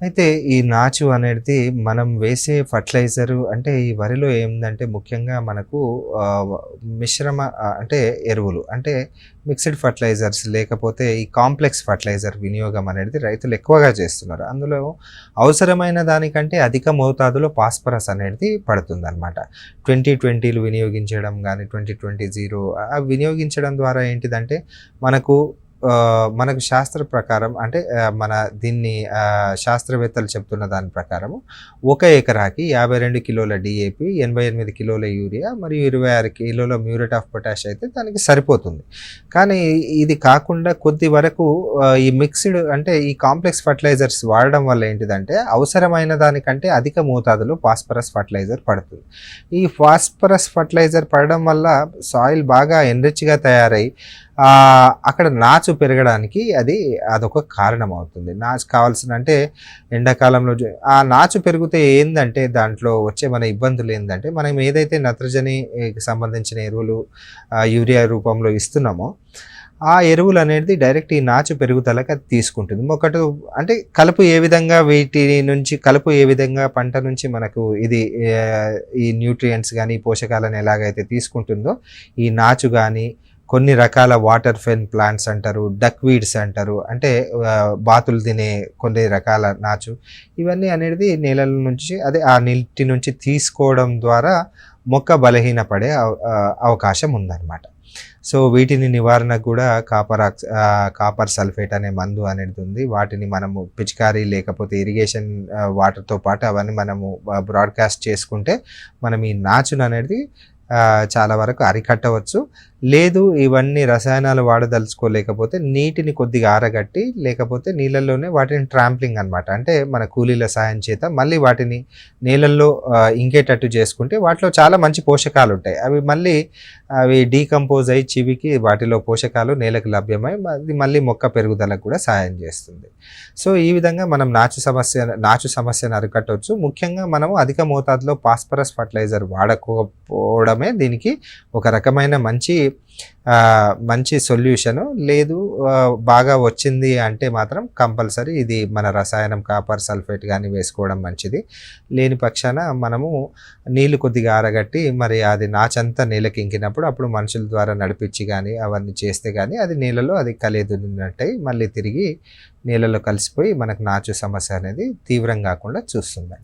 అయితే ఈ నాచు అనేది మనం వేసే ఫర్టిలైజరు అంటే ఈ వరిలో ఏందంటే ముఖ్యంగా మనకు ఆహ్, మిశ్రమ అంటే ఎరువులు అంటే మిక్స్డ్ ఫర్టిలైజర్స్ లేకపోతే ఈ కాంప్లెక్స్ ఫర్టిలైజర్ వినియోగం అనేది రైతులు ఎక్కువగా చేస్తున్నారు. అందులో అవసరమైన దానికంటే అధిక మోతాదులో ఫాస్ఫరస్ అనేది పడుతుందనమాట. 20-20లు వినియోగించడం గానీ 20-20 వినియోగించడం ద్వారా ఏంటిదంటే మనకు మనకు శాస్త్ర ప్రకారం అంటే మన దీన్ని శాస్త్రవేత్తలు చెప్తున్న దాని ప్రకారము ఒక ఎకరాకి 52 కిలోల డీఏపీ, 88 కిలోల యూరియా మరియు 26 కిలోల మ్యూరేట్ ఆఫ్ పొటాష్ అయితే దానికి సరిపోతుంది. కానీ ఇది కాకుండా కొద్ది వరకు ఈ మిక్స్డ్ అంటే ఈ కాంప్లెక్స్ ఫర్టిలైజర్స్ వాడడం వల్ల ఏంటిదంటే అవసరమైన దానికంటే అధిక మోతాదులో ఫాస్ఫరస్ ఫర్టిలైజర్ పడుతుంది. ఈ ఫాస్ఫరస్ ఫర్టిలైజర్ పడడం వల్ల సాయిల్ బాగా ఎన్రిచ్‌గా తయారై అక్కడ నాచు పెరగడానికి అదొక కారణం అవుతుంది. నాచు కావాల్సిన అంటే ఎండాకాలంలో ఆ నాచు పెరిగితే ఏందంటే దాంట్లో వచ్చే మన ఇబ్బందులు ఏందంటే మనం ఏదైతే నత్రజనికి సంబంధించిన ఎరువులు యూరియా రూపంలో ఇస్తున్నామో ఆ ఎరువులు అనేది డైరెక్ట్ ఈ నాచు పెరుగుదలకు అది తీసుకుంటుంది. ఒకటి అంటే కలుపు ఏ విధంగా పంట నుంచి మనకు ఇది ఈ న్యూట్రియంట్స్ కానీ పోషకాలను ఎలాగైతే తీసుకుంటుందో ఈ నాచు కానీ కొన్ని రకాల వాటర్ ఫెన్ ప్లాంట్స్ అంటారు, డక్ వీడ్స్ అంటారు, అంటే బాతులు తినే కొన్ని రకాల నాచు ఇవన్నీ అనేది నేలల నుంచి ఆ నీటి నుంచి తీసుకోవడం ద్వారా మొక్క బలహీనపడే అవకాశం ఉందన్నమాట. సో వీటిని నివారణకు కూడా కాపర్ సల్ఫేట్ అనే మందు అనేది ఉంది. వాటిని మనము పిచికారీ లేకపోతే ఇరిగేషన్ వాటర్తో పాటు అవన్నీ మనము బ్రాడ్కాస్ట్ చేసుకుంటే మనం ఈ నాచును అనేది చాలా వరకు అరికట్టవచ్చు. లేదు ఇవన్నీ రసాయనాలు వాడదలుచుకోలేకపోతే నీటిని కొద్దిగా ఆరగట్టి లేకపోతే నీళ్ళల్లోనే వాటిని ట్రాంప్లింగ్ అనమాట, అంటే మన కూలీల సాయం చేత మళ్ళీ వాటిని నీళ్ళల్లో ఇంకేటట్టు చేసుకుంటే వాటిలో చాలా మంచి పోషకాలు ఉంటాయి. అవి డీకంపోజ్ అయ్యి చివికి వాటిలో పోషకాలు నేలకు లభ్యమై అది మళ్ళీ మొక్క పెరుగుదలకు కూడా సాయం చేస్తుంది. సో ఈ విధంగా మనం నాచు సమస్యను అరికట్టవచ్చు. ముఖ్యంగా మనము అధిక మోతాదులో ఫాస్ఫరస్ ఫర్టిలైజర్ వాడకపోవడమే దీనికి ఒక రకమైన మంచి సొల్యూషను. లేదు బాగా వచ్చింది అంటే మాత్రం కంపల్సరీ ఇది మన రసాయనం కాపర్ సల్ఫేట్ కానీ వేసుకోవడం మంచిది. లేని పక్షాన మనము నీళ్లు కొద్దిగా ఆరగట్టి మరి అది నాచంతా నీళ్ళకి ఇంకినప్పుడు అప్పుడు మనుషుల ద్వారా నడిపించి కానీ అవన్నీ చేస్తే కానీ అది నీళ్ళలో అది కలియదున్నట్టయి మళ్ళీ తిరిగి నీళ్ళలో కలిసిపోయి మనకు నాచు సమస్య అనేది తీవ్రం కాకుండా చూస్తుంది.